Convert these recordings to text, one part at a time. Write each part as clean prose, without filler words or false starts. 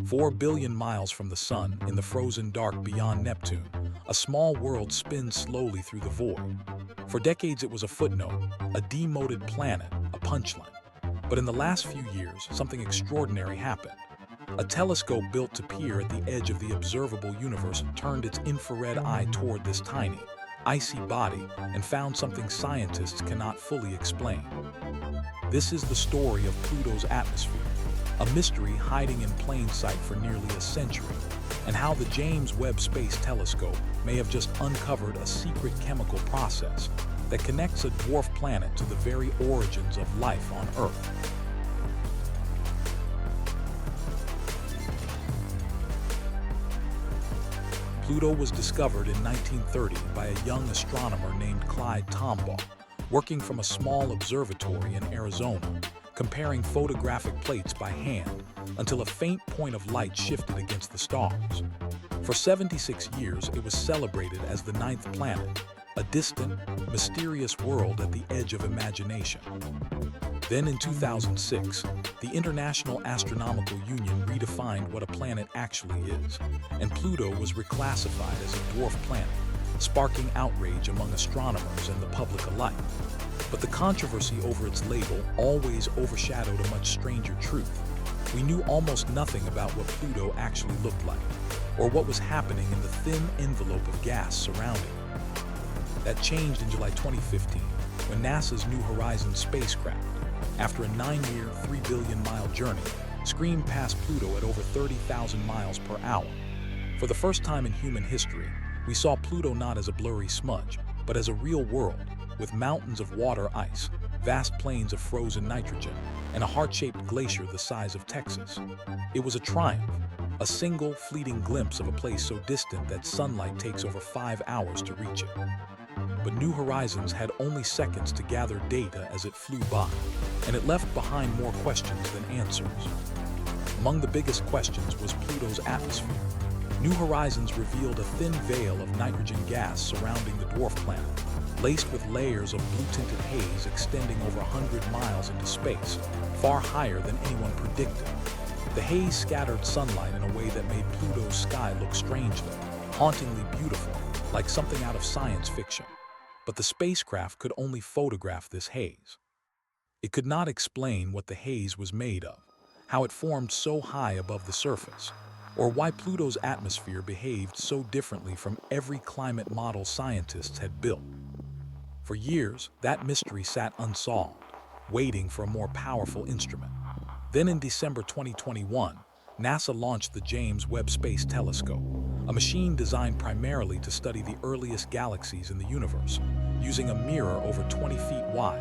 4 billion miles from the Sun, in the frozen dark beyond Neptune, a small world spins slowly through the void. For decades it was a footnote, a demoted planet, a punchline. But in the last few years, something extraordinary happened. A telescope built to peer at the edge of the observable universe turned its infrared eye toward this tiny, icy body and found something scientists cannot fully explain. This is the story of Pluto's atmosphere, a mystery hiding in plain sight for nearly a century, and how the James Webb Space Telescope may have just uncovered a secret chemical process that connects a dwarf planet to the very origins of life on Earth. Pluto was discovered in 1930 by a young astronomer named Clyde Tombaugh, working from a small observatory in Arizona, comparing photographic plates by hand until a faint point of light shifted against the stars. For 76 years, it was celebrated as the ninth planet, a distant, mysterious world at the edge of imagination. Then in 2006, the International Astronomical Union redefined what a planet actually is, and Pluto was reclassified as a dwarf planet, sparking outrage among astronomers and the public alike. But the controversy over its label always overshadowed a much stranger truth. We knew almost nothing about what Pluto actually looked like, or what was happening in the thin envelope of gas surrounding it. That changed in July 2015, when NASA's New Horizons spacecraft, after a 9-year, 3 billion-mile journey, screamed past Pluto at over 30,000 miles per hour. For the first time in human history, we saw Pluto not as a blurry smudge, but as a real world, with mountains of water ice, vast plains of frozen nitrogen, and a heart-shaped glacier the size of Texas. It was a triumph, a single, fleeting glimpse of a place so distant that sunlight takes over 5 hours to reach it. But New Horizons had only seconds to gather data as it flew by, and it left behind more questions than answers. Among the biggest questions was Pluto's atmosphere. New Horizons revealed a thin veil of nitrogen gas surrounding the dwarf planet, laced with layers of blue-tinted haze extending over 100 miles into space, far higher than anyone predicted. The haze scattered sunlight in a way that made Pluto's sky look strangely, hauntingly beautiful, like something out of science fiction. But the spacecraft could only photograph this haze. It could not explain what the haze was made of, how it formed so high above the surface, or why Pluto's atmosphere behaved so differently from every climate model scientists had built. For years, that mystery sat unsolved, waiting for a more powerful instrument. Then in December 2021, NASA launched the James Webb Space Telescope, a machine designed primarily to study the earliest galaxies in the universe, using a mirror over 20 feet wide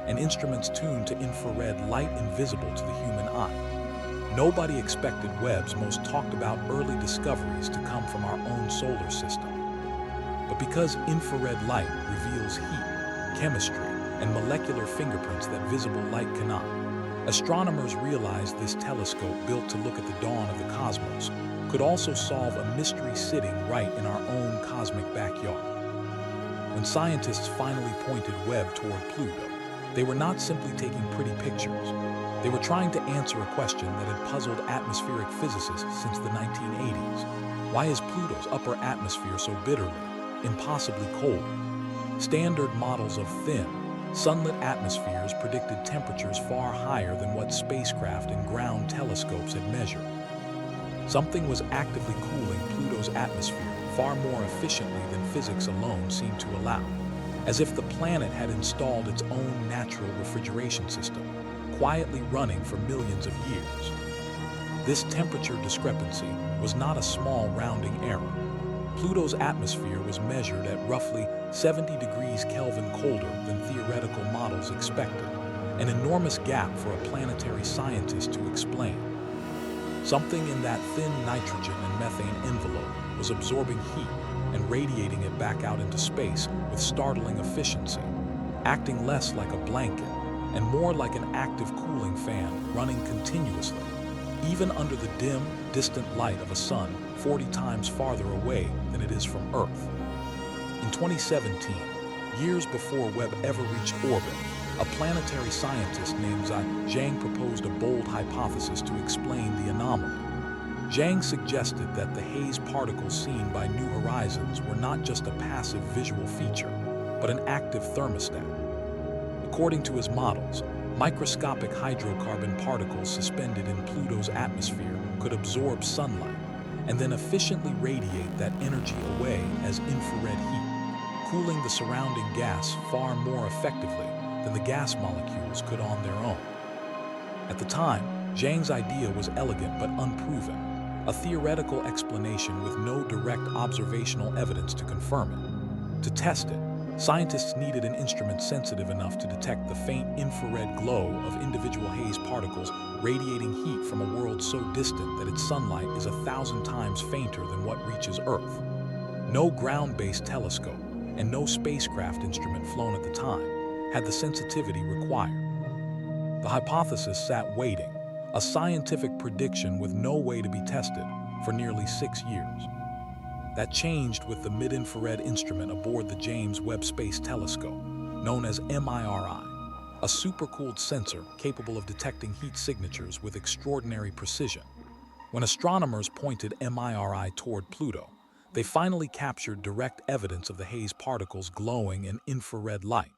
and instruments tuned to infrared light invisible to the human eye. Nobody expected Webb's most talked about early discoveries to come from our own solar system. But because infrared light reveals heat, chemistry, and molecular fingerprints that visible light cannot, astronomers realized this telescope, built to look at the dawn of the cosmos, could also solve a mystery sitting right in our own cosmic backyard. When scientists finally pointed Webb toward Pluto, they were not simply taking pretty pictures. They were trying to answer a question that had puzzled atmospheric physicists since the 1980s. Why is Pluto's upper atmosphere so bitterly, impossibly cold? Standard models of thin, sunlit atmospheres predicted temperatures far higher than what spacecraft and ground telescopes had measured. Something was actively cooling Pluto's atmosphere far more efficiently than physics alone seemed to allow, as if the planet had installed its own natural refrigeration system, quietly running for millions of years. This temperature discrepancy was not a small rounding error. Pluto's atmosphere was measured at roughly 70 degrees Kelvin colder than theoretical models expected, an enormous gap for a planetary scientist to explain. Something in that thin nitrogen and methane envelope was absorbing heat and radiating it back out into space with startling efficiency, acting less like a blanket and more like an active cooling fan running continuously, even under the dim, distant light of a sun 40 times farther away than it is from Earth. In 2017, years before Webb ever reached orbit, a planetary scientist named Zhang proposed a bold hypothesis to explain the anomaly. Zhang suggested that the haze particles seen by New Horizons were not just a passive visual feature, but an active thermostat. According to his models, microscopic hydrocarbon particles suspended in Pluto's atmosphere could absorb sunlight and then efficiently radiate that energy away as infrared heat, cooling the surrounding gas far more effectively than the gas molecules could on their own. At the time, Zhang's idea was elegant but unproven, a theoretical explanation with no direct observational evidence to confirm it. To test it, scientists needed an instrument sensitive enough to detect the faint infrared glow of individual haze particles radiating heat from a world so distant that its sunlight is 1,000 times fainter than what reaches Earth. No ground-based telescope and no spacecraft instrument flown at the time had the sensitivity required. The hypothesis sat waiting, a scientific prediction with no way to be tested, for nearly 6 years. That changed with the mid-infrared instrument aboard the James Webb Space Telescope, known as MIRI, a supercooled sensor capable of detecting heat signatures with extraordinary precision. When astronomers pointed MIRI toward Pluto, they finally captured direct evidence of the haze particles glowing in infrared light,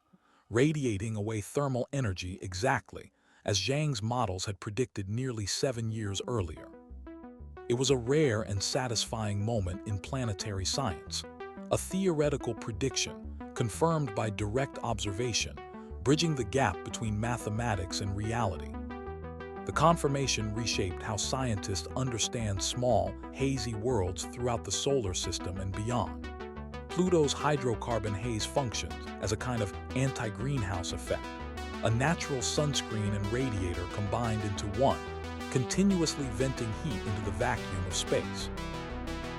radiating away thermal energy exactly as Zhang's models had predicted nearly 7 years earlier. It was a rare and satisfying moment in planetary science, a theoretical prediction confirmed by direct observation, bridging the gap between mathematics and reality. The confirmation reshaped how scientists understand small, hazy worlds throughout the solar system and beyond. Pluto's hydrocarbon haze functions as a kind of anti-greenhouse effect, a natural sunscreen and radiator combined into one, continuously venting heat into the vacuum of space.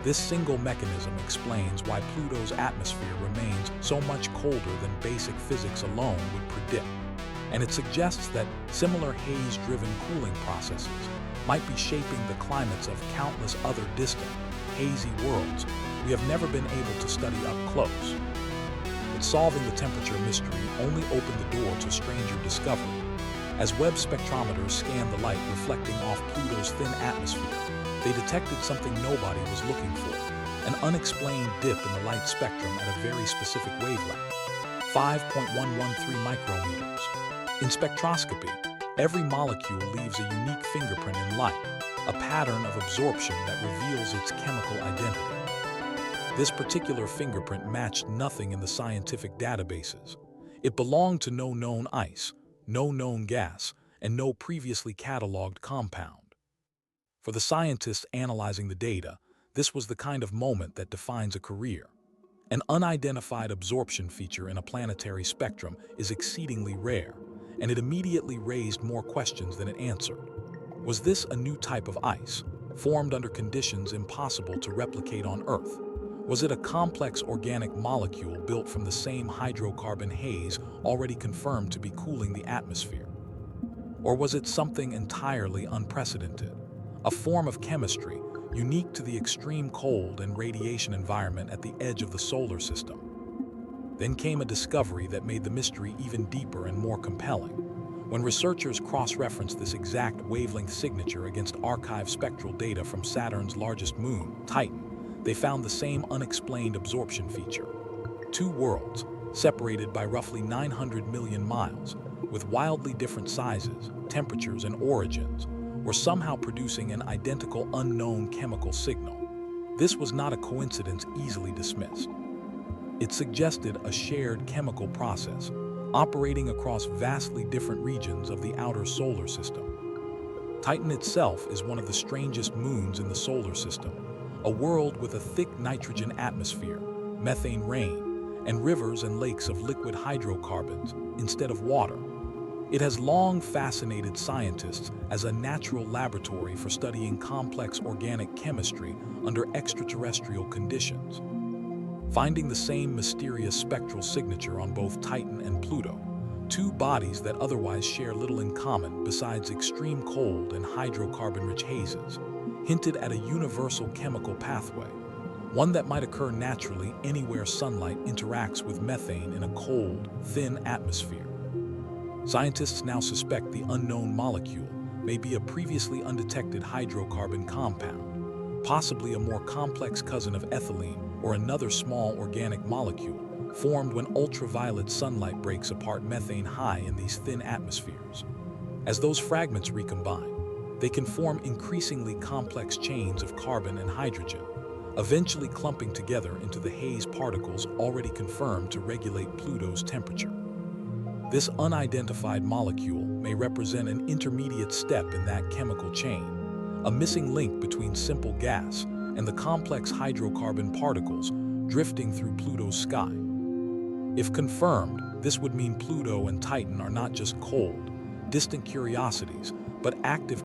This single mechanism explains why Pluto's atmosphere remains so much colder than basic physics alone would predict, and it suggests that similar haze-driven cooling processes might be shaping the climates of countless other distant, hazy worlds we have never been able to study up close. But solving the temperature mystery only opened the door to stranger discovery. As Webb spectrometers scanned the light reflecting off Pluto's thin atmosphere, they detected something nobody was looking for, an unexplained dip in the light spectrum at a very specific wavelength, 5.113 micrometers. In spectroscopy, every molecule leaves a unique fingerprint in light, a pattern of absorption that reveals its chemical identity. This particular fingerprint matched nothing in the scientific databases. It belonged to no known ice, no known gas, and no previously cataloged compound. For the scientists analyzing the data, this was the kind of moment that defines a career. An unidentified absorption feature in a planetary spectrum is exceedingly rare, and it immediately raised more questions than it answered. Was this a new type of ice, formed under conditions impossible to replicate on Earth? Was it a complex organic molecule built from the same hydrocarbon haze already confirmed to be cooling the atmosphere? Or was it something entirely unprecedented, a form of chemistry unique to the extreme cold and radiation environment at the edge of the solar system? Then came a discovery that made the mystery even deeper and more compelling. When researchers cross-referenced this exact wavelength signature against archived spectral data from Saturn's largest moon, Titan, they found the same unexplained absorption feature. Two worlds, separated by roughly 900 million miles, with wildly different sizes, temperatures, and origins, were somehow producing an identical unknown chemical signal. This was not a coincidence easily dismissed. It suggested a shared chemical process, operating across vastly different regions of the outer solar system. Titan itself is one of the strangest moons in the solar system, a world with a thick nitrogen atmosphere, methane rain, and rivers and lakes of liquid hydrocarbons instead of water. It has long fascinated scientists as a natural laboratory for studying complex organic chemistry under extraterrestrial conditions. Finding the same mysterious spectral signature on both Titan and Pluto, two bodies that otherwise share little in common besides extreme cold and hydrocarbon-rich hazes, hinted at a universal chemical pathway, one that might occur naturally anywhere sunlight interacts with methane in a cold, thin atmosphere. Scientists now suspect the unknown molecule may be a previously undetected hydrocarbon compound, possibly a more complex cousin of ethylene or another small organic molecule, formed when ultraviolet sunlight breaks apart methane high in these thin atmospheres. As those fragments recombine, they can form increasingly complex chains of carbon and hydrogen, eventually clumping together into the haze particles already confirmed to regulate Pluto's temperature. This unidentified molecule may represent an intermediate step in that chemical chain, a missing link between simple gas and the complex hydrocarbon particles drifting through Pluto's sky. If confirmed, this would mean Pluto and Titan are not just cold, distant curiosities, but active